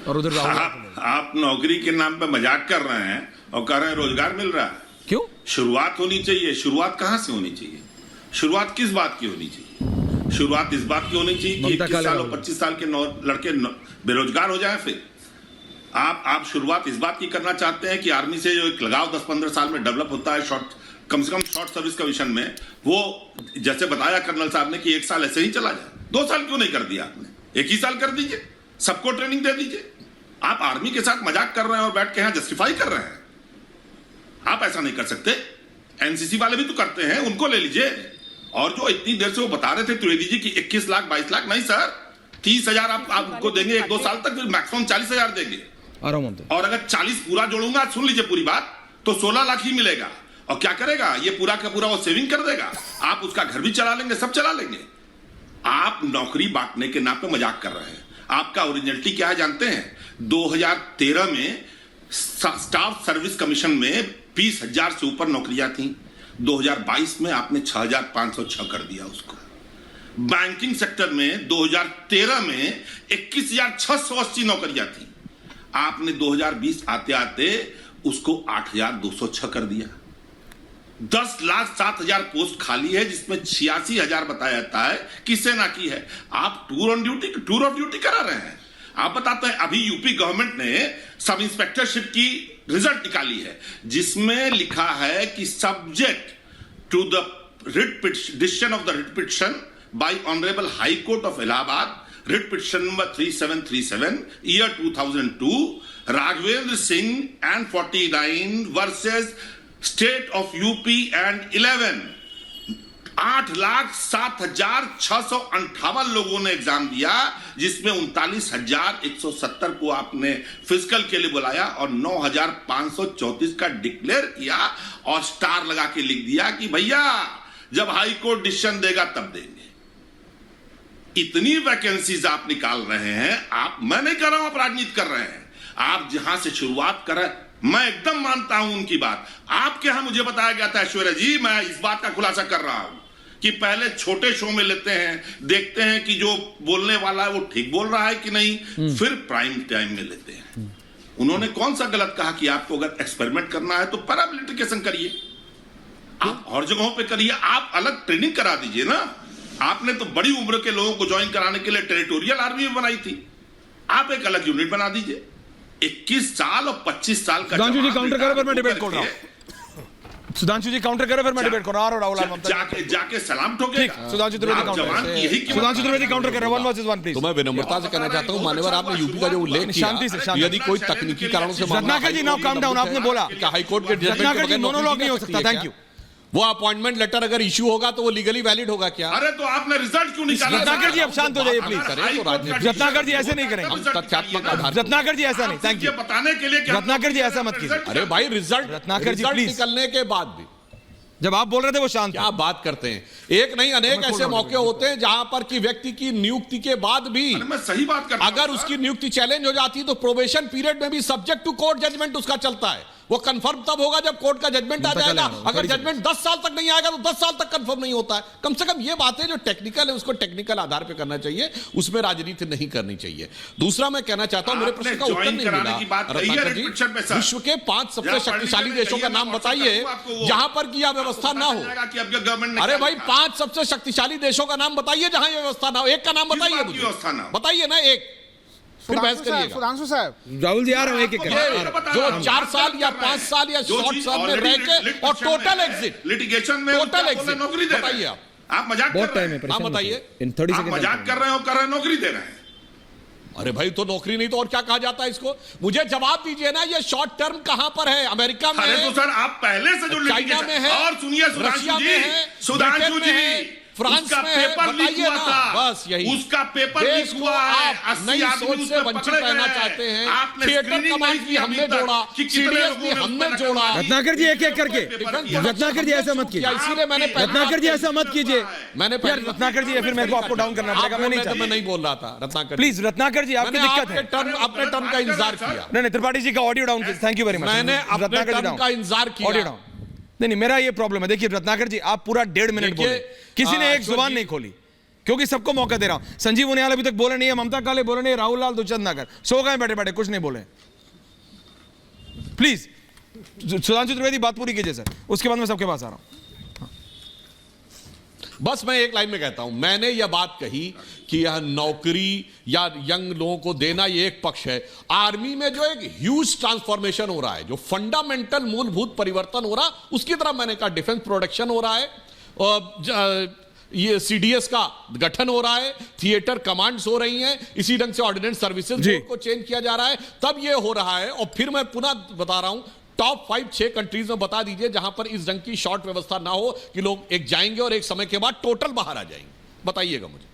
और उधर आप नौकरी के नाम पे मजाक कर रहे हैं और कह रहे हैं रोजगार मिल रहा है। क्यों? शुरुआत होनी चाहिए। शुरुआत कहाँ से होनी चाहिए? शुरुआत किस बात की होनी चाहिए? शुरुआत इस बात की होनी चाहिए कि 21 साल और 25 साल के लड़के बेरोजगार हो जाएं। फिर आप शुरुआत इस बात की करना चाहते हैं कि आर्मी से जो एक लगाव 10-15 साल में डेवलप होता है कम से कम शॉर्ट सर्विस कमीशन में, वो जैसे बताया कर्नल साहब ने कि 1 साल ऐसे ही चला जाए। 2 साल क्यों नहीं कर दिया आपने? 1 ही साल कर दीजिए, सबको ट्रेनिंग दे दीजिए। आप आर्मी के साथ मजाक कर रहे हैं और बैठ के यहां जस्टिफाई कर रहे हैं। आप ऐसा नहीं कर सकते। एनसीसी वाले भी तो करते हैं, उनको ले लीजिए। और जो इतनी देर से वो बता रहे थे त्रिवेदी जी की 21 लाख 22 लाख, नहीं सर, 30,000 आपको देंगे 1-2 साल तक, फिर मैक्सिमम 40,000 देंगे। और अगर 40 पूरा जोड़ूंगा, सुन लीजिए पूरी बात, तो 16 लाख ही मिलेगा। और क्या करेगा? ये पूरा का पूरा वो सेविंग कर देगा। आप उसका घर भी चला लेंगे, सब चला लेंगे। आप नौकरी बांटने के नाम पे मजाक कर रहे हैं। आपका ओरिजिनलिटी क्या है जानते हैं? 2013 में स्टाफ सर्विस कमीशन में 20,000 से ऊपर नौकरियां थी। 2022 में आपने 6,506 कर दिया उसको। बैंकिंग सेक्टर में 2013 में 21,680 नौकरियां थी। आपने 2020 आते आते उसको 8,206 कर दिया। 10,07,000 पोस्ट खाली है, जिसमें 86,000 बताया जाता है कि सेना की है। आप टूर ऑफ ड्यूटी करा रहे हैं। आप बताते हैं अभी यूपी गवर्नमेंट ने सब इंस्पेक्टरशिप की रिजल्ट निकाली है, जिसमें लिखा है कि subject to the writ decision of the writ petition by honourable high court of Allahabad, writ petition number 3737 year 2002, Raghavendra Singh and 49 versus state of UP and 11, 8,07,658 लोगों ने एग्जाम दिया, जिसमें 39,170 को आपने फिजिकल के लिए बुलाया और 9,534 का डिक्लेयर किया और स्टार लगा के लिख दिया कि भैया जब हाई कोर्ट डिसीजन देगा तब देंगे। इतनी वैकेंसीज आप निकाल रहे हैं। मैं नहीं कर रहा हूं आप राजनीति कर रहे हैं। आप जहां से शुरुआत कर रहे हैं, मैं एकदम मानता हूं उनकी बात। आपके यहां मुझे बताया गया था ऐश्वर्या जी, मैं इस बात का खुलासा कर रहा हूं कि पहले छोटे शो में लेते हैं, देखते हैं कि जो बोलने वाला है वो ठीक बोल रहा है कि नहीं, फिर प्राइम टाइम में लेते हैं। उन्होंने कौन सा गलत कहा कि आपको अगर एक्सपेरिमेंट करना है तो पैरामिलिट्रिकेशन करिए, आप और जगहों पे करिए, आप अलग ट्रेनिंग करा दीजिए ना। आपने तो बड़ी उम्र के लोगों को ज्वाइन कराने के लिए टेरिटोरियल आर्मी में बनाई थी। आप एक अलग यूनिट बना दीजिए। 21 साल और 25 साल का सुधांशु जी काउंटर करो, फिर मैं डिबेट कर रहा हूं। सुधांशु जी काउंटर करो, फिर मैं डिबेट कर रहा हूं। राहुल जाके सलाम ठोकेगा। सुधांशु त्रिवेदी काउंटर कर रहा है 1 वर्सेस 1 प्लीज। तो मैं विनम्रता से कहना चाहता हूं, मान्यवर आपने यूपी का जो उल्लेख किया, शांति से यदि कोई तकनीकी कारणों से रत्नाकर जी, नाउ काम डाउन। आपने बोला कि हाईकोर्ट के रत्नाकर जी मोनोलॉग नहीं हो सकता। Thank you. वो अपॉइंटमेंट लेटर अगर इशू होगा तो वो लीगली वैलिड होगा क्या? अरे तो आपने रिजल्ट क्यों निकाला? रत्नाकर जी अब शांत हो जाइए प्लीज। रत्नाकर जी ऐसे नहीं करेंगे। तथ्यात्मक आधार। रत्नाकर जी ऐसा नहीं। Thank you. बताने के लिए रत्नाकर जी ऐसा मत कीजिए। अरे भाई रिजल्ट रत्नाकर जी प्लीज। निकलने के बाद भी जब आप बोल रहे थे वो शांत। क्या बात करते हैं? एक नहीं अनेक ऐसे मौके होते हैं जहां पर कि व्यक्ति की नियुक्ति के बाद भी, मैं सही बात करता हूं, अगर उसकी नियुक्ति चैलेंज हो जाती है तो प्रोबेशन पीरियड में भी सब्जेक्ट टू कोर्ट जजमेंट उसका चलता है। वो कंफर्म तब होगा जब कोर्ट का जजमेंट आ जाएगा। अगर जजमेंट 10 साल तक नहीं आएगा तो 10 साल तक कंफर्म नहीं होता है। कम से कम ये बातें जो टेक्निकल है उसको टेक्निकल आधार पे करना चाहिए, उसमें राजनीति नहीं करनी चाहिए। दूसरा मैं कहना चाहता हूं, मेरे प्रश्न का उत्तर नहीं मिला। रत्नाकर जी, विश्व के 5 सबसे शक्तिशाली देशों का नाम बताइए जहां पर की यह व्यवस्था ना हो। अरे भाई 5 सबसे शक्तिशाली देशों का नाम बताइए जहां यह व्यवस्था ना हो। एक का नाम बताइए मुझे, बताइए ना एक, फिर बहस करिएगा। सुधांशु साहब, राहुल जी आ रहा हूं एक जो 4 साल या 5 साल या शॉर्ट साल में रह के और टोटल एग्जिट लिटिगेशन में टोटल एग्जिट नौकरी दे बताइए। आप मजाक बहुत टाइम है, आप बताइए। इन 30 सेकंड मजाक कर रहे हो, नौकरी दे रहे हैं। अरे भाई तो नौकरी नहीं तो और क्या कहा जाता है इसको? मुझे जवाब दीजिए ना, ये शॉर्ट टर्म कहां पर है? अमेरिका में है? तो सर आप पहले से जो चाइना में है, और सुनिए रशिया में है, सुधांशु जी, फ्रांस में पेपर लीक हुआ था। बस यही उसका पेपर लीक हुआ है। आप नई सोच से वंचित रहना चाहते हैं। थिएटर कमांड भी हमने जोड़ा, सीडीएस भी हमने जोड़ा। रत्नाकर जी एक एक करके, रत्नाकर जी ऐसा मत कीजिए। इसीलिए मैंने रत्नाकर जी ऐसा मत कीजिए। मैंने रत्नाकर जी फिर मेरे को आपको डाउन करना पड़ेगा। मैं नहीं बोल रहा था रत्नाकर, प्लीज रत्नाकर जी आपकी दिक्कत है। अपने टर्म का इंतजार किया। नहीं त्रिपाठी जी का ऑडियो डाउन कीजिए। Thank you very much. मैंने अपने टर्म का इंतजार किया। Audio down. नहीं मेरा ये प्रॉब्लम है। देखिए रत्नाकर जी आप पूरा 1.5 मिनट बोले, किसी ने एक जुबान नहीं खोली। क्योंकि सबको मौका दे रहा हूं। संजीव उनियाल अभी तक बोले नहीं है, ममता काले बोले नहीं, राहुल लाल दुष्यंत नागर सो गए बैठे बैठे, कुछ नहीं बोले। प्लीज सुधांशु त्रिवेदी बात पूरी कीजिए सर, उसके बाद मैं सबके पास आ रहा हूं। बस मैं एक लाइन में कहता हूं, मैंने यह बात कही कि यह नौकरी या यंग लोगों को देना ये एक पक्ष है। आर्मी में जो एक ह्यूज ट्रांसफॉर्मेशन हो रहा है, जो फंडामेंटल मूलभूत परिवर्तन हो रहा, उसकी तरफ मैंने कहा डिफेंस प्रोडक्शन हो रहा है, ये सीडीएस का गठन हो रहा है, थिएटर कमांड्स हो रही हैं, इसी ढंग से ऑर्डिनेंस सर्विसेज बोर्ड को चेंज किया जा रहा है, तब ये हो रहा है। और फिर मैं पुनः बता रहा हूं, टॉप 5-6 कंट्रीज में बता दीजिए जहां पर इस ढंग की शॉर्ट व्यवस्था ना हो कि लोग एक जाएंगे और एक समय के बाद टोटल बाहर आ जाएंगे, बताइएगा मुझे।